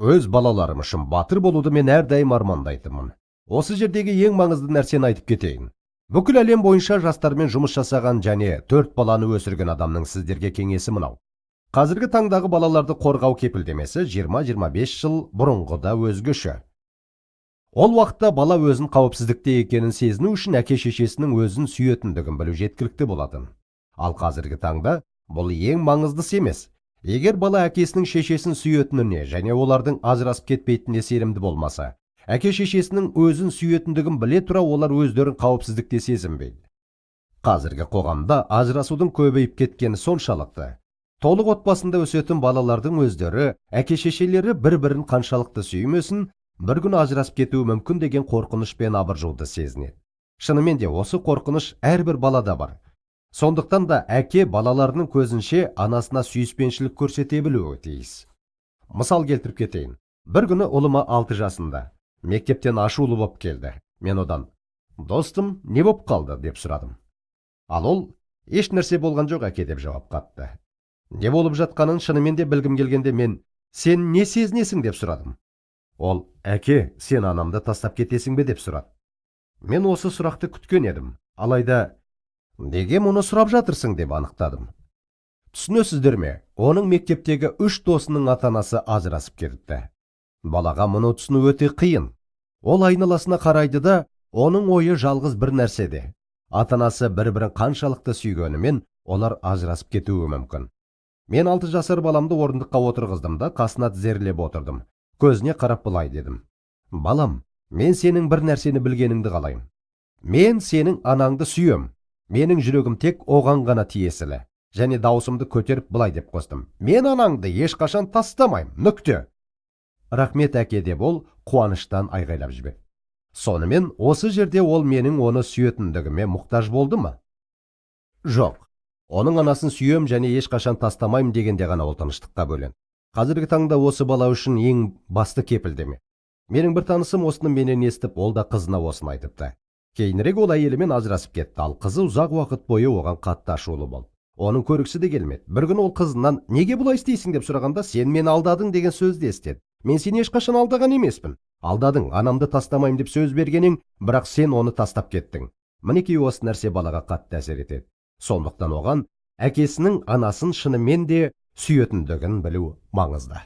Өз балаларым үшін батыр болуды мен әрдайым армандайтынмын. Осы жердегі ең маңызды нәрсені айтып кетейін. Бүкіл әлем бойынша жастармен жұмыс жасаған және 4 баланы өсірген адамның сіздерге кеңесі мынау. Қазіргі таңдағы балаларды қорғау кепілдемесі 20-25 жыл бұрынғыда өзгеше. Ол уақытта бала өзін қауіпсіздікте екенін сезіну үшін әке-шешесінің өзін сүйетіндігін білу жеткілікті болатын. Ал қазіргі таңда бұл ең маңыздысы емес. Егер бала әкесінің шешесін сүйетініне және олардың ажырасып кетпейтініне сенімді болмаса, әке-шешесінің өзін сүйетіндігін біле тұра олар өздерін қауіпсіздікте сезінбейді. Қазіргі қоғамда ажырасудың көбейіп кеткені соншалықты. Толық отбасында өсетін балалардың өздері, әке-шешелері бір-бірін қаншалықты сүймесін, бір күн ажырасып кетуі мүмкін деген қорқыныш пен абыржуды сезінеді. Шынымен де осы қорқыныш әрбір балада бар. Сондықтан да әке балаларының көзінше анасына сүйіспеншілік көрсете білуі тиіс. Мысал келтіріп кетейін. Бір күні ұлыма 6 жасында. Мектептен ашулы боп келді. Мен одан: "Достым, не боп қалды?" деп сұрадым. Ал ол: "Еш нәрсе болған жоқ, әке" деп жауап қатты. Не болып жатқанын шынымен де білгім келгенде мен: "Сен не сезінесің?" деп сұрадым. Ол: "Әке, сен анамды тастап кетесің бе?" деп сұрады. Мен осы сұрақты күткен едім. Алайда: "Неге мұны сұрап жатырсың?" деп анықтадым. Түсінесіздер ме? Оның мектептегі 3 досының ата-анасы ажырасып кетті. Балаға мұны түсіну өте қиын. Ол айналасына қарайды да, оның ойы жалғыз бір нәрседе. Ата-анасы бір-бірін қаншалықты сүйгенімен олар ажырасып кетуі мүмкін. Мен 6 жасар баламды орындыққа отырғыздым да қасына тізерлеп отырдым. Көзіне қарап былай дедім: "Балам, мен сенің бір нәрсені білгеніңді қалаймын. Мен сенің анаңды сүйем. Менің жүрегім тек оған ғана тиесілі." Және даусымды көтеріп былай деп қостым: "Мен анаңды ешқашан тастамаймын. Нүкте." "Рахмет, әке" деп ол қуаныштан айғайлап жіберді. Сонымен осы жерде ол менің оны сүйетіндігіме мұқтаж болды ма? Жоқ. Оның анасын сүйем және ешқашан тастамаймын дегенде ғана ол тыныштыққа бөленді. Қазіргі таңда осы бала үшін ең басты кепілдеме. Менің бір танысым осыны менен естіп, ол да қызына осыны айтыпты. Кейінірек ол әйелімен ажырасып кетті, ал қызы ұзақ уақыт бойы оған қатты ашулы болды. Оның көргісі де келмеді. Bir күн ол қызынан: "Неге бұлай істейсің?" деп сұрағанда, "Сен мені алдадың" деген сөзді естеді. "Мен сені ешқашан алдаған емеспін. Алдадың, анамды тастамаймын деп сөз бергенің, бірақ сен оны тастап кеттің." Мінекей осы нәрсе балаға қатты әсер етеді. Сондықтан оған әкесінің анасын шынымен де сүйетіндігін білу маңызды.